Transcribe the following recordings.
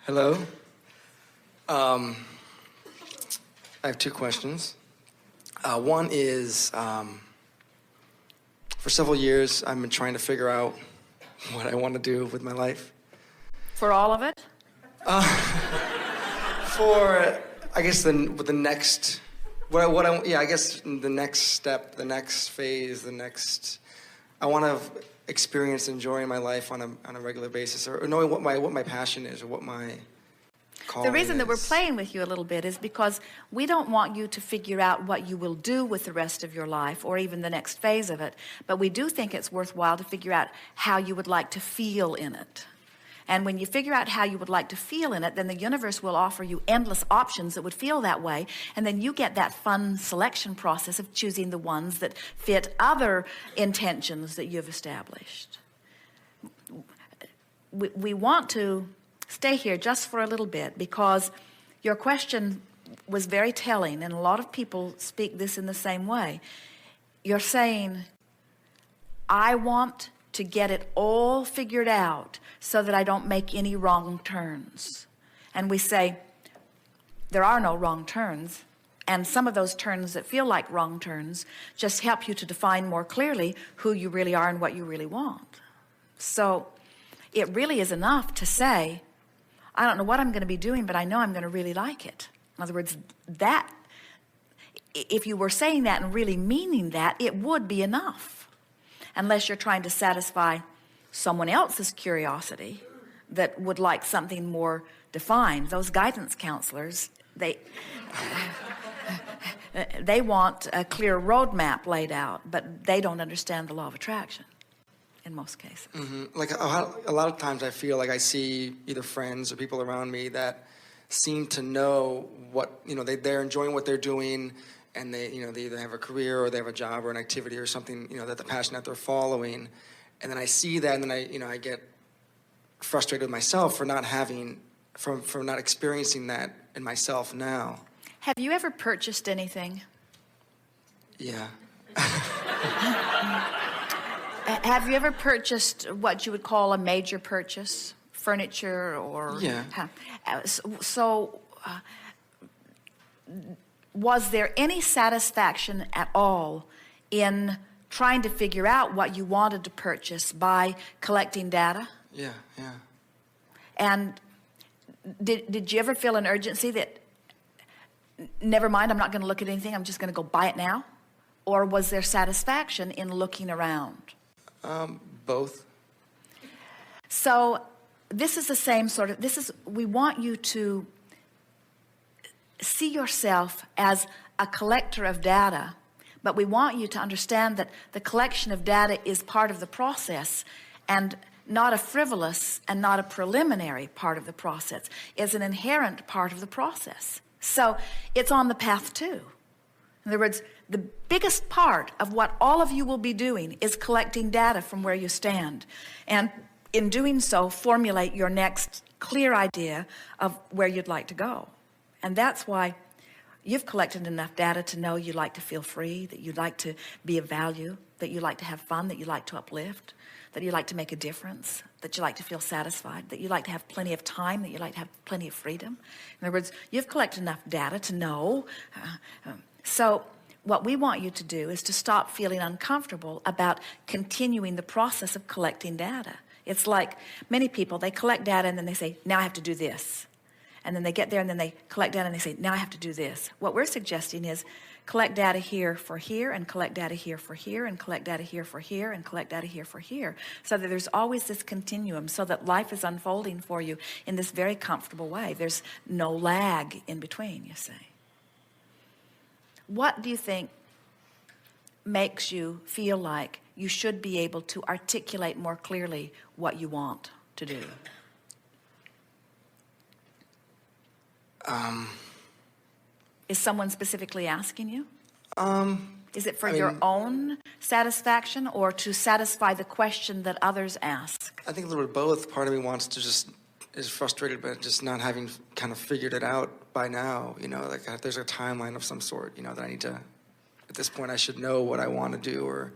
Hello. I have two questions. One is, for several years, I've been trying to figure out what I want to do with my life. For all of it? For, I guess, the next, I guess the next step, the next phase, I want to experience enjoying my life on a regular basis, or knowing what my passion is, or what my calling The reason that we're is. playing with you a little bit is because we don't want you to figure out what you will do with the rest of your life or even the next phase of it, but we do think it's worthwhile to figure out how you would like to feel in it. And when you figure out how you would like to feel in it, then the universe will offer you endless options that would feel that way, and then you get that fun selection process of choosing the ones that fit other intentions that you've established. We want to stay here just for a little bit because your question was very telling, and a lot of people speak this in the same way. You're saying, I want to get it all figured out so that I don't make any wrong turns. And we say, there are no wrong turns, and some of those turns that feel like wrong turns just help you to define more clearly who you really are and what you really want. So it really is enough to say, I don't know what I'm going to be doing, but I know I'm going to really like it. In other words, that, if you were saying that and really meaning that, it would be enough. Unless you're trying to satisfy someone else's curiosity that would like something more defined. Those guidance counselors, they want a clear roadmap laid out, but they don't understand the law of attraction in most cases. Mm-hmm. Like a lot of times I feel like I see either friends or people around me that seem to know what, they're enjoying what they're doing, and they either have a career or they have a job or an activity or something, that the passion that they're following. And then I see that, and then I get frustrated with myself for not not experiencing that in myself now. Have you ever purchased anything? Yeah. Have you ever purchased what you would call a major purchase? Furniture or... Yeah. Was there any satisfaction at all in trying to figure out what you wanted to purchase by collecting data? Yeah. And did you ever feel an urgency that, never mind, I'm not going to look at anything, I'm just going to go buy it now? Or was there satisfaction in looking around? Both. So this is the same sort of, we want you to see yourself as a collector of data, but we want you to understand that the collection of data is part of the process and not a frivolous and not a preliminary part of the process. It's an inherent part of the process. So it's on the path too. In other words, the biggest part of what all of you will be doing is collecting data from where you stand. And in doing so, formulate your next clear idea of where you'd like to go. And that's why you've collected enough data to know you like to feel free, that you'd like to be of value, that you like to have fun, that you like to uplift, that you like to make a difference, that you like to feel satisfied, that you like to have plenty of time, that you like to have plenty of freedom. In other words, you've collected enough data to know. So what we want you to do is to stop feeling uncomfortable about continuing the process of collecting data. It's like many people, they collect data and then they say, now I have to do this. And then they get there and then they collect data and they say, now I have to do this. What we're suggesting is collect data here for here, and collect data here for here, and collect data here for here, and collect data here for here, so that there's always this continuum, so that life is unfolding for you in this very comfortable way. There's no lag in between, you see. What do you think makes you feel like you should be able to articulate more clearly what you want to do? Is someone specifically asking you? Is it for your own satisfaction or to satisfy the question that others ask? I think a little bit both. Part of me wants to is frustrated by just not having kind of figured it out by now. Like there's a timeline of some sort, that I need to, at this point I should know what I want to do, or,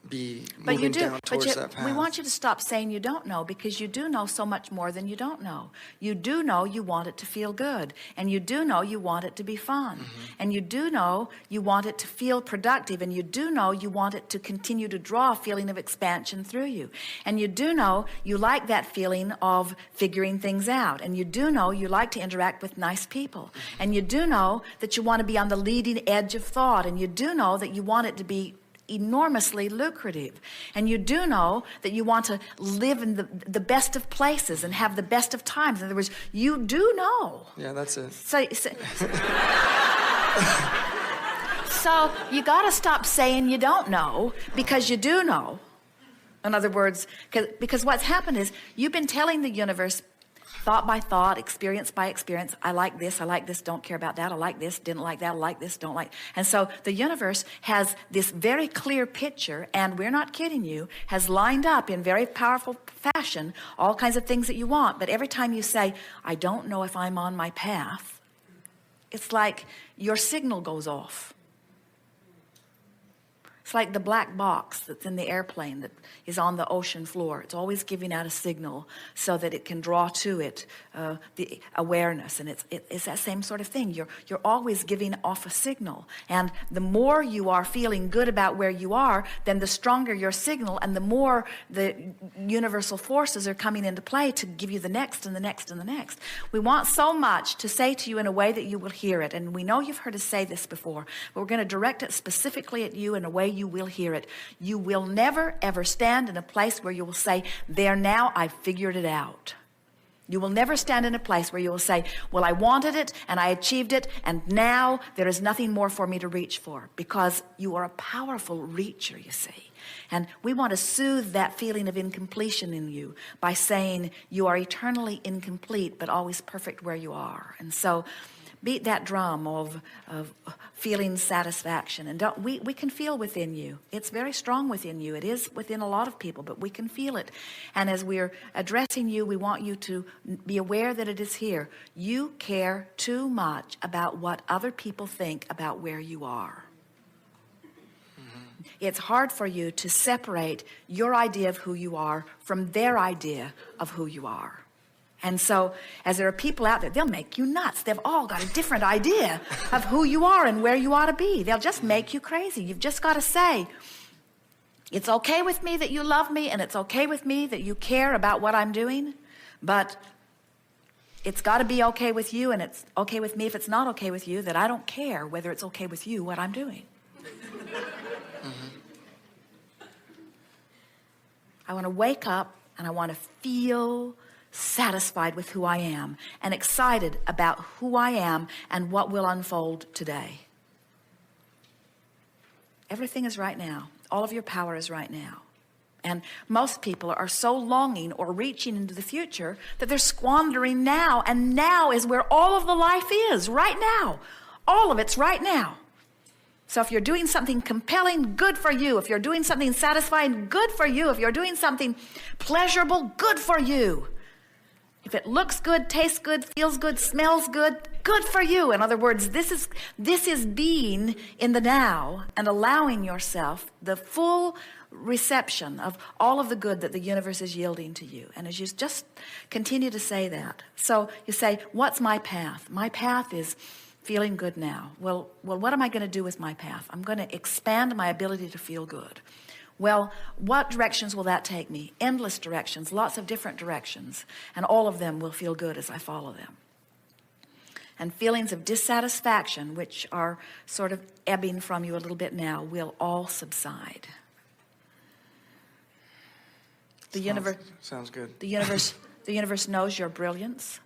be But you moving do. down But towards that path. we want you to stop saying you don't know, because you do know so much more than you don't know. You do know you want it to feel good. And you do know you want it to be fun. And you do know you want it to feel productive. And you do know you want it to continue to draw a feeling of expansion through you. And you do know you like that feeling of figuring things out. And you do know you like to interact with nice people. And you do know that you want to be on the leading edge of thought. And you do know that you want it to be enormously lucrative. And you do know that you want to live in the best of places and have the best of times. In other words, you do know. Yeah, that's it. So you got to stop saying you don't know, because you do know. In other words, because what's happened is you've been telling the universe, thought by thought, experience by experience, I like this, don't care about that, I like this, didn't like that, I like this, don't like. And so the universe has this very clear picture, and we're not kidding you, has lined up in very powerful fashion all kinds of things that you want. But every time you say, I don't know if I'm on my path, it's like your signal goes off. It's like the black box that's in the airplane that is on the ocean floor. It's always giving out a signal so that it can draw to it the awareness. And it's that same sort of thing. You're always giving off a signal. And the more you are feeling good about where you are, then the stronger your signal, and the more the universal forces are coming into play to give you the next and the next and the next. We want so much to say to you in a way that you will hear it. And we know you've heard us say this before, but we're going to direct it specifically at you in a way you will hear it. You will never, ever stand in a place where you will say, there now, I figured it out. You will never stand in a place where you will say, well, I wanted it and I achieved it, and now there is nothing more for me to reach for, because you are a powerful reacher, you see. And we want to soothe that feeling of incompletion in you by saying you are eternally incomplete, but always perfect where you are. And so beat that drum of feeling satisfaction. And we can feel within you. It's very strong within you. It is within a lot of people, but we can feel it. And as we're addressing you, we want you to be aware that it is here. You care too much about what other people think about where you are. It's hard for you to separate your idea of who you are from their idea of who you are. And so, as there are people out there, they'll make you nuts. They've all got a different idea of who you are and where you ought to be. They'll just make you crazy. You've just got to say, it's okay with me that you love me, and it's okay with me that you care about what I'm doing, but it's got to be okay with you, and it's okay with me if it's not okay with you, that I don't care whether it's okay with you what I'm doing. I want to wake up, and I want to feel satisfied with who I am and excited about who I am and what will unfold today. Everything is right now. All of your power is right now. And most people are so longing or reaching into the future that they're squandering now, and now is where all of the life is, right now. All of it's right now. So if you're doing something compelling, good for you. If you're doing something satisfying, good for you. If you're doing something pleasurable, good for you. If it looks good, tastes good, feels good, smells good, good for you. In other words, this is being in the now and allowing yourself the full reception of all of the good that the universe is yielding to you. And as you just continue to say that, so you say, what's my path? My path is feeling good now. Well, what am I going to do with my path? I'm going to expand my ability to feel good. Well, what directions will that take me? Endless directions, lots of different directions, and all of them will feel good as I follow them. And feelings of dissatisfaction, which are sort of ebbing from you a little bit now, will all subside. Sounds good. The universe knows your brilliance,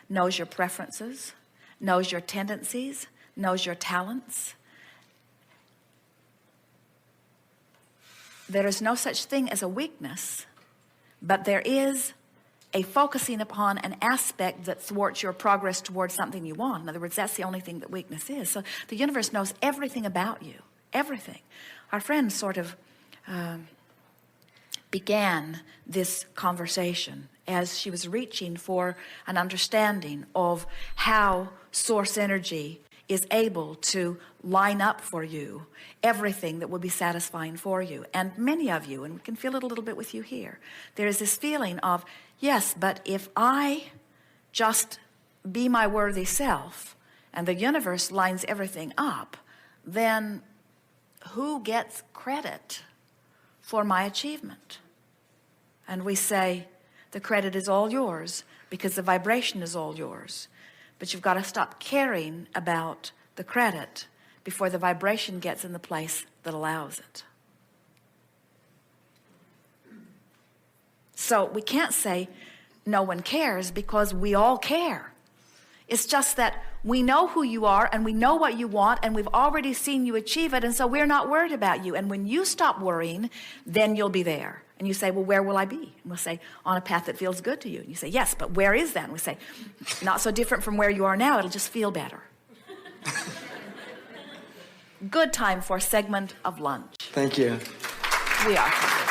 knows your preferences, knows your tendencies, knows your talents. There is no such thing as a weakness, but there is a focusing upon an aspect that thwarts your progress towards something you want. In other words, that's the only thing that weakness is. So the universe knows everything about you, everything. Our friend sort of began this conversation as she was reaching for an understanding of how source energy is able to line up for you everything that will be satisfying for you. And many of you, and we can feel it a little bit with you here, there is this feeling of, yes, but if I just be my worthy self and the universe lines everything up, then who gets credit for my achievement? And we say, the credit is all yours because the vibration is all yours. But you've got to stop caring about the credit before the vibration gets in the place that allows it. So we can't say no one cares, because we all care. It's just that we know who you are and we know what you want and we've already seen you achieve it, and so we're not worried about you. And when you stop worrying, then you'll be there. And you say, well, where will I be? And we'll say, on a path that feels good to you. And you say, yes, but where is that? And we say, not so different from where you are now. It'll just feel better. Good time for a segment of lunch. Thank you. We are.